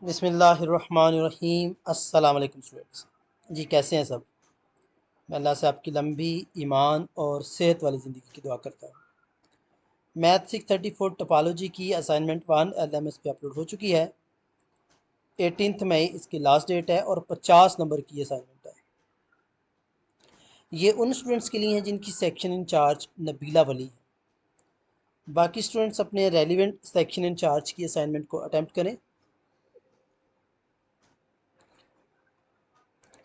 बिस्मिल्लाहिर्रहमानिर्रहीम। अस्सलाम वालेकुम स्टूडेंट्स। जी कैसे हैं सब? मैं अल्लाह से आपकी लंबी ईमान और सेहत वाली ज़िंदगी की दुआ करता हूँ। मैथ 634 टोपोलॉजी की असाइनमेंट 1 LMS पे अपलोड हो चुकी है। 18 मई इसकी लास्ट डेट है और 50 नंबर की असाइनमेंट है। ये उन स्टूडेंट्स के लिए हैं जिनकी सेक्शन इंचार्ज नबीला वली है। बाकी स्टूडेंट्स अपने रेलिवेंट सेक्शन इंचार्ज की असाइनमेंट को अटैम्प्ट करें।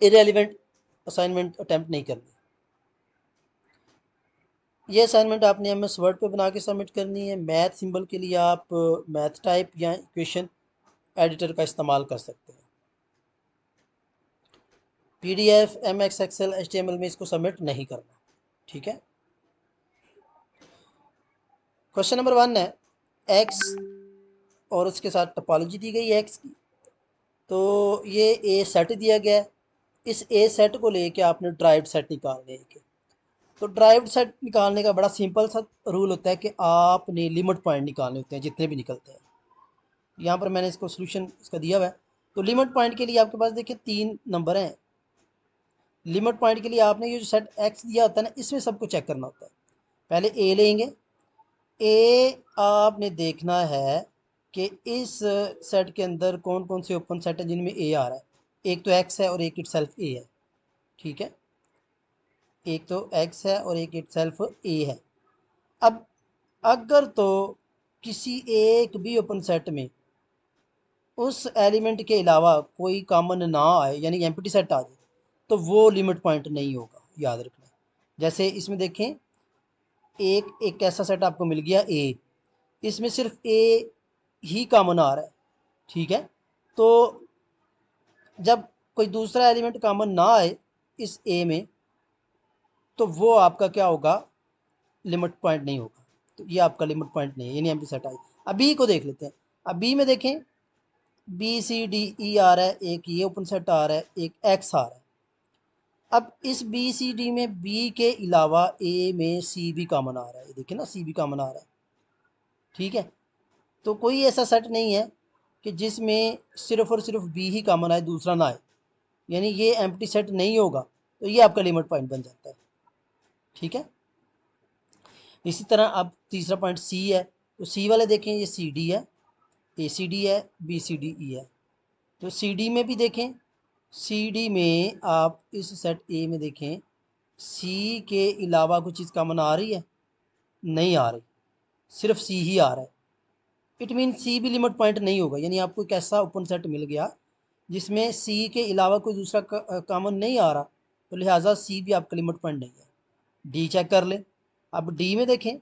इरेलीवेंट असाइनमेंट अटैम्प्ट नहीं करनी। ये असाइनमेंट आपने MS वर्ड पे बना के सबमिट करनी है। मैथ सिंबल के लिए आप मैथ टाइप या इक्वेशन एडिटर का इस्तेमाल कर सकते हैं। PDF MX Excel HTML में इसको सबमिट नहीं करना, ठीक है। क्वेश्चन नंबर 1 है, एक्स और उसके साथ टोपोलॉजी दी गई है एक्स की। तो ये ए सेट दिया गया है। इस ए सेट को लेके आपने ड्राइव्ड सेट निकालने हैं। तो ड्राइव्ड सेट निकालने का बड़ा सिंपल सा रूल होता है कि आपने लिमिट पॉइंट निकालने होते हैं जितने भी निकलते हैं। यहाँ पर मैंने इसको सोल्यूशन इसका दिया हुआ है। तो लिमिट पॉइंट के लिए आपके पास देखिए 3 नंबर हैं। लिमिट पॉइंट के लिए आपने ये जो सेट एक्स दिया होता है ना, इसमें सबको चेक करना होता है। पहले ए लेंगे। ए आपने देखना है कि इस सेट के अंदर कौन कौन से ओपन सेट है जिनमें ए आ रहा है। एक तो एक्स है और एक इटसेल्फ ए है, ठीक है। एक तो एक्स है और एक इटसेल्फ ए है। अब अगर तो किसी एक भी ओपन सेट में उस एलिमेंट के अलावा कोई कॉमन ना आए, यानी एम्प्टी सेट आ जाए, तो वो लिमिट पॉइंट नहीं होगा, याद रखना। जैसे इसमें देखें, एक ऐसा सेट आपको मिल गया ए, इसमें सिर्फ ए ही कॉमन आ रहा है, ठीक है। तो जब कोई दूसरा एलिमेंट कॉमन ना आए इस ए में, तो वो आपका क्या होगा, लिमिट पॉइंट नहीं होगा। तो ये आपका लिमिट पॉइंट नहीं है, यानी एम्प्टी सेट आई। अब बी को देख लेते हैं। अब बी में देखें, BCDE आ रहा है, एक ये ओपन सेट आ रहा है, एक एक्स आ रहा है। अब इस BCD में बी के अलावा ए में सी भी कॉमन आ रहा है, देखिए ना, सी भी कॉमन आ रहा है, ठीक है। तो कोई ऐसा सेट नहीं है कि जिसमें सिर्फ और सिर्फ बी ही कॉमन आए, दूसरा ना आए, यानी ये एम्प्टी सेट नहीं होगा। तो ये आपका लिमिट पॉइंट बन जाता है, ठीक है। इसी तरह अब तीसरा पॉइंट सी है। तो सी वाले देखें, ये CD है, ACD है, BCDE है। तो CD में भी देखें, CD में आप इस सेट ए में देखें, सी के अलावा कोई चीज़ कॉमन आ रही है? नहीं आ रही, सिर्फ सी ही आ रहा है। इट मीन सी भी लिमिट पॉइंट नहीं होगा, यानी आपको एक ऐसा ओपन सेट मिल गया जिसमें सी के अलावा कोई दूसरा कॉमन नहीं आ रहा, तो लिहाजा सी भी आपका लिमिट पॉइंट नहीं है। डी चेक कर लें। अब डी में देखें,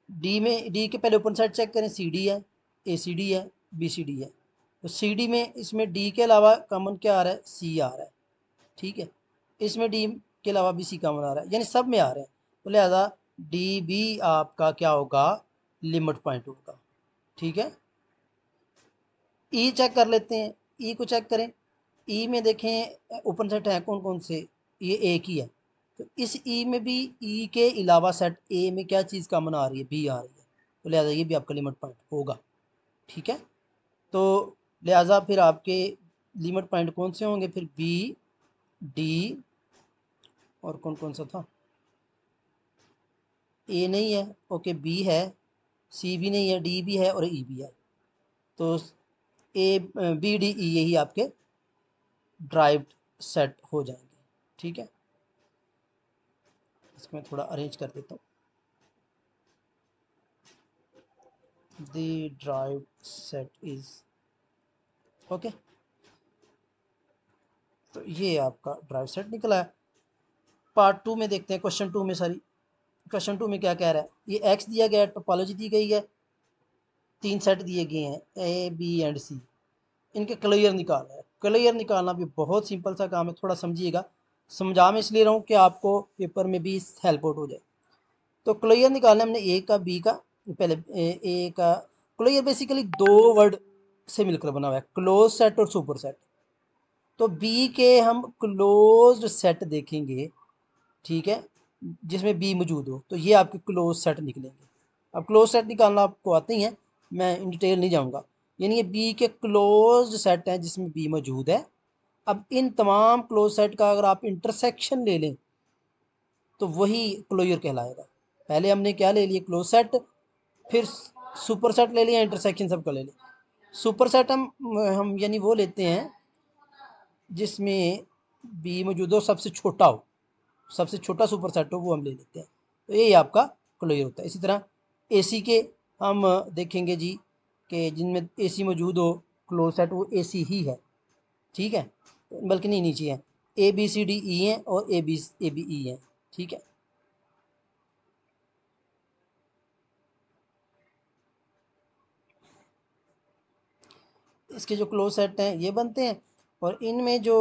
डी के पहले ओपन सेट चेक करें, CD है, ACD है, BCD है। तो CD में इसमें डी के अलावा कॉमन क्या आ रहा है? सी आ रहा है, ठीक है। इसमें डी के अलावा भी सी कॉमन आ रहा है, यानी सब में आ रहे हैं। तो लिहाजा डी भी आपका क्या होगा, लिमिट पॉइंट होगा, ठीक है। ई चेक कर लेते हैं। ई को चेक करें। ई में देखें ओपन सेट है कौन कौन से, ये एक ही है। तो इस ई में भी ई के अलावा सेट ए में क्या चीज़ कॉमन आ रही है? बी आ रही है। तो लिहाजा ये भी आपका लिमिट पॉइंट होगा, ठीक है। तो लिहाजा फिर आपके लिमिट पॉइंट कौन से होंगे फिर? बी, डी, और कौन कौन सा था? ए नहीं है, ओके, बी है, सी भी नहीं है, डी भी है और ई भी है। तो BDE यही आपके ड्राइव्ड सेट हो जाएंगे, ठीक है। इसमें थोड़ा अरेंज कर देता हूँ। The derived set is okay. तो ये आपका ड्राइव सेट निकला है। पार्ट 2 में देखते हैं, क्वेश्चन 2 में, सॉरी, क्वेश्चन 2 में क्या कह रहा है। ये एक्स दिया गया है, टोपोलॉजी दी गई है, 3 सेट दिए गए हैं, A, B एंड C। इनके क्लियर निकालना है। क्लियर निकालना भी बहुत सिंपल सा काम है, थोड़ा समझिएगा। समझा मैं इसलिए रहा हूँ कि आपको पेपर में भी हेल्प आउट हो जाए। तो क्लियर निकालना हमने ए का, बी का, पहले ए का। क्लियर बेसिकली 2 वर्ड से मिलकर बना हुआ है, क्लोज सेट और सुपर सेट। तो बी के हम क्लोज्ड सेट देखेंगे, ठीक है, जिसमें बी मौजूद हो, तो ये आपके क्लोज सेट निकलेंगे। अब क्लोज सेट निकालना आपको आते ही है, मैं इन डिटेल नहीं जाऊँगा। यानी ये बी के क्लोज्ड सेट हैं जिसमें बी मौजूद है। अब इन तमाम क्लोज सेट का अगर आप इंटरसेक्शन ले लें तो वही क्लोजर कहलाएगा। पहले हमने क्या ले लिया, क्लोज सेट, फिर सुपर सेट ले लिया, इंटरसेक्शन सबका ले लिया। सुपर सेट हम यानी वो लेते हैं जिसमें बी मौजूद हो, सबसे छोटा हो, सबसे छोटा सुपर सेट हो, वो हम ले लेते हैं। तो यही आपका क्लोजर होता है। इसी तरह एसी के हम देखेंगे जी कि जिनमें एसी मौजूद हो क्लोज सेट, वो एसी ही है, ठीक है, बल्कि नहीं नीचे है, A B C D E हैं और ए बी ई हैं, ठीक है। इसके जो क्लोज सेट हैं ये बनते हैं, और इनमें जो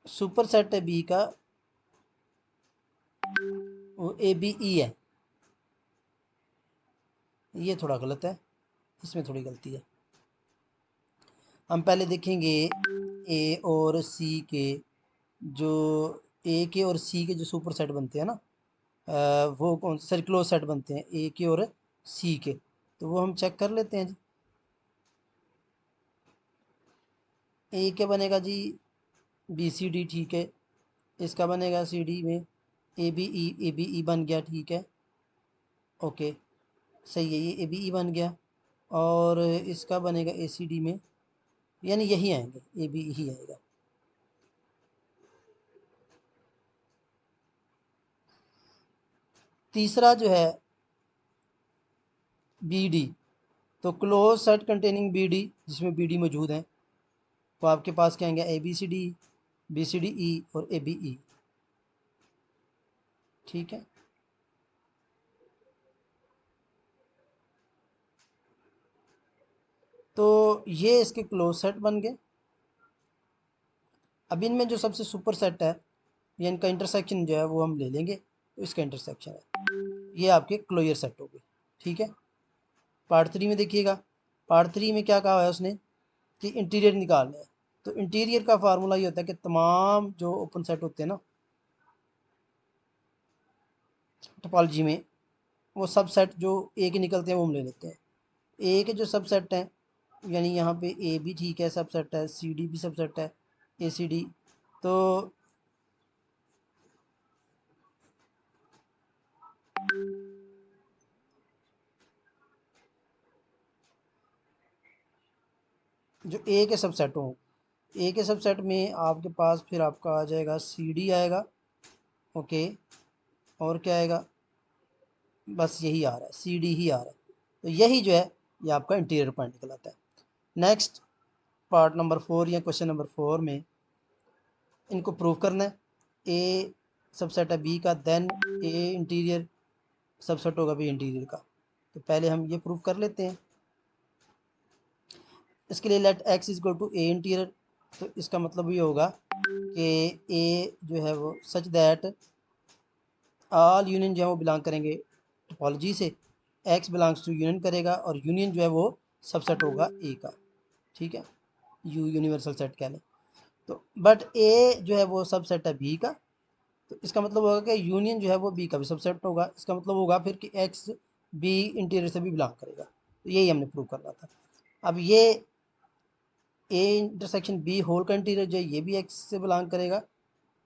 सुपर सेट है बी का वो ए बी ई है। ये थोड़ा गलत है, इसमें थोड़ी गलती है। हम पहले देखेंगे ए और सी के, जो ए के और सी के जो सुपर सेट बनते हैं ना, वो कौन से क्लोज सेट बनते हैं ए के और सी के, तो वो हम चेक कर लेते हैं जी। ए के बनेगा जी बी सी डी, ठीक है। इसका बनेगा सी डी में ए बी ई बन गया, ठीक है, ओके, सही है, ये ए बी ई बन गया। और इसका बनेगा ए सी डी में, यानी यही आएंगे, ए बी ही आएगा। तीसरा जो है बी डी, तो close set containing B D, जिसमें बी डी मौजूद है, तो आपके पास क्या आएंगे, A B C D E और ए बी ई, ठीक है। तो ये इसके क्लोज सेट बन गए। अब इनमें जो सबसे सुपर सेट है या इनका इंटरसेक्शन जो है वो हम ले लेंगे, तो इसका इंटरसेक्शन है, ये आपके क्लोजर सेट हो गए, ठीक है। पार्ट 3 में देखिएगा, पार्ट 3 में क्या कहा है उसने कि इंटीरियर निकालना है। तो इंटीरियर का फार्मूला ये होता है कि तमाम जो ओपन सेट होते हैं ना टोपोलॉजी में, वो सब सेट जो ए के निकलते हैं वो हम ले लेते हैं। ए के जो सब सेट हैं, यानी यहाँ पे ए भी ठीक है, सब सेट है, सी डी भी सब सेट है, ए सी डी, तो जो ए के सब सेट हों, ए के सब सेट में आपके पास फिर आपका आ जाएगा सी डी आएगा, ओके, और क्या आएगा, बस यही आ रहा है, सी डी ही आ रहा है। तो यही जो है ये आपका इंटीरियर पॉइंट निकलाता है। नेक्स्ट पार्ट नंबर 4 या क्वेश्चन नंबर 4 में इनको प्रूव करना है। ए सबसेट है बी का, देन ए इंटीरियर सबसेट होगा बी इंटीरियर का। तो पहले हम ये प्रूव कर लेते हैं। इसके लिए let x is equal to A interior, तो इसका मतलब ये होगा कि ए जो है वो सच दैट ऑल यूनियन जो है वो बिलोंग करेंगे टोपोलॉजी से, एक्स बिलोंग्स टू यूनियन करेगा, और यूनियन जो है वो सबसेट होगा ए का, ठीक है, यू यूनिवर्सल सेट कह लें। तो बट ए जो है वो सबसेट है बी का, तो इसका मतलब होगा कि यूनियन जो है वो बी का भी सबसेट होगा। इसका मतलब होगा फिर कि एक्स बी इंटीरियर से भी बिलोंग करेगा। तो यही हमने प्रूव करना था। अब ये ए इंटरसेक्शन बी होल का इंटीरियर जो है ये भी एक्स से बिलोंग करेगा।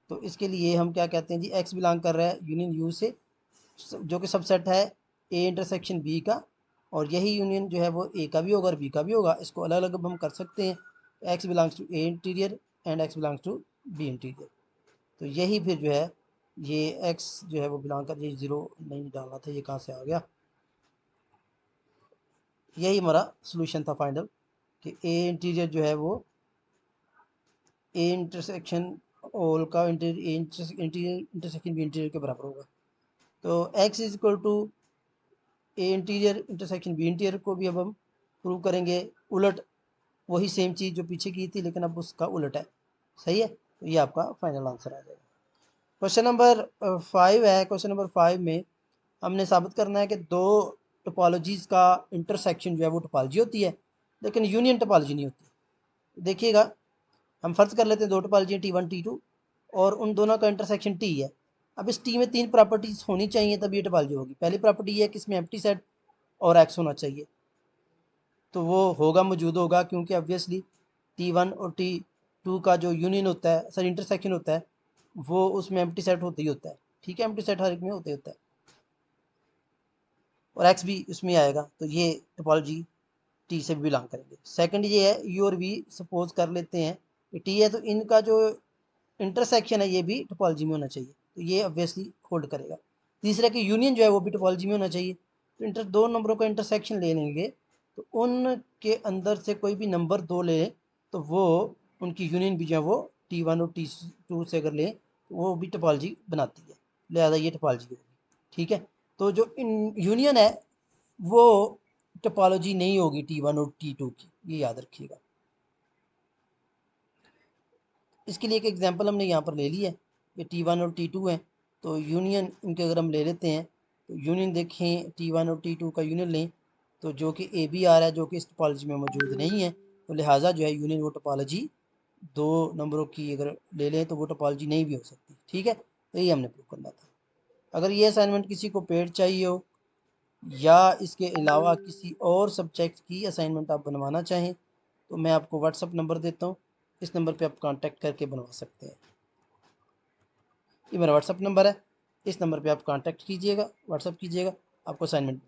तो इसके लिए हम क्या कहते हैं जी, एक्स बिलोंग कर रहा है यूनियन यू से, जो कि सबसेट है ए इंटरसेक्शन बी का, और यही यूनियन जो है वो ए का भी होगा और बी का भी होगा। इसको अलग अलग हम कर सकते हैं, x belongs to A interior and x belongs to B interior. तो यही फिर जो है ये एक्स जो है वो बिलोंग कर, ये ज़ीरो नहीं डालना था, ये कहाँ से आ गया, यही हमारा सोल्यूशन था फाइनल, कि ए इंटीरियर जो है वो ए इंटरसेक्शन ओल का इंटीरियर इंटरसेक्शन बी इंटीरियर के बराबर होगा। तो x is equal to A interior intersection B interior को भी अब हम प्रूव करेंगे उलट, वही सेम चीज़ जो पीछे की थी, लेकिन अब उसका उलट है, सही है। तो ये आपका फाइनल आंसर आ जाएगा। क्वेश्चन नंबर 5 है। क्वेश्चन नंबर 5 में हमने साबित करना है कि दो टोपोलॉजीज़ का इंटरसेक्शन जो है वो टोपोलॉजी होती है, लेकिन यूनियन टोपोलॉजी नहीं होती। देखिएगा, हम फर्ज कर लेते हैं दो टोपोलॉजी T1 T2 और उन दोनों का इंटरसेक्शन T है। अब इस T में 3 प्रॉपर्टीज़ होनी चाहिए तब ये टोपोलॉजी होगी। पहली प्रॉपर्टी है कि इसमें एम्प्टी सेट और एक्स होना चाहिए, तो वो होगा, मौजूद होगा, क्योंकि ऑब्वियसली T1 और T2 का जो यूनियन होता है, सर इंटरसेक्शन होता है, वो उसमें एम्प्टी सेट होता ही होता है। ठीक है, एम्प्टी सेट हर एक में होता है, और एक्स भी उसमें आएगा, तो ये टोपोलॉजी टी से भी बिलोंग करेंगे। सेकंड ये है यू और वी, सपोज कर लेते हैं कि टी है, तो इनका जो इंटरसेक्शन है ये भी टोपोलॉजी में होना चाहिए, तो ये ऑब्वियसली होल्ड करेगा। तीसरा कि यूनियन जो है वो भी टोपोलॉजी में होना चाहिए, तो दो नंबरों का इंटरसेक्शन ले लेंगे, तो उनके अंदर से कोई भी नंबर दो ले तो वो उनकी यूनियन भी जो है वो T1 और T2 से अगर लें तो वो भी टोपोलॉजी बनाती है, लिहाजा ये टोपोलॉजी होगी। ठीक है, तो जो यूनियन है वो टोपोलॉजी नहीं होगी T1 और T2 की, ये याद रखिएगा। इसके लिए एक एग्जांपल हमने यहाँ पर ले ली है कि T1 और T2 है, तो यूनियन इनके अगर हम ले लेते हैं, तो यूनियन देखें T1 और T2 का यूनियन लें, तो जो कि ए बी आ रहा है, जो कि इस टोपोलॉजी में मौजूद नहीं है, तो लिहाजा जो है यूनियन वो टोपोलॉजी दो नंबरों की अगर ले लें तो वो टोपोलॉजी नहीं भी हो सकती। ठीक है, तो ये हमने प्रूव करना था। अगर ये असाइनमेंट किसी को पेड चाहिए हो या इसके अलावा किसी और सब्जेक्ट की असाइनमेंट आप बनवाना चाहें, तो मैं आपको व्हाट्सअप नंबर देता हूँ, इस नंबर पे आप कांटेक्ट करके बनवा सकते हैं। ये मेरा व्हाट्सअप नंबर है, इस नंबर पे आप कांटेक्ट कीजिएगा, व्हाट्सअप कीजिएगा, आपको असाइनमेंट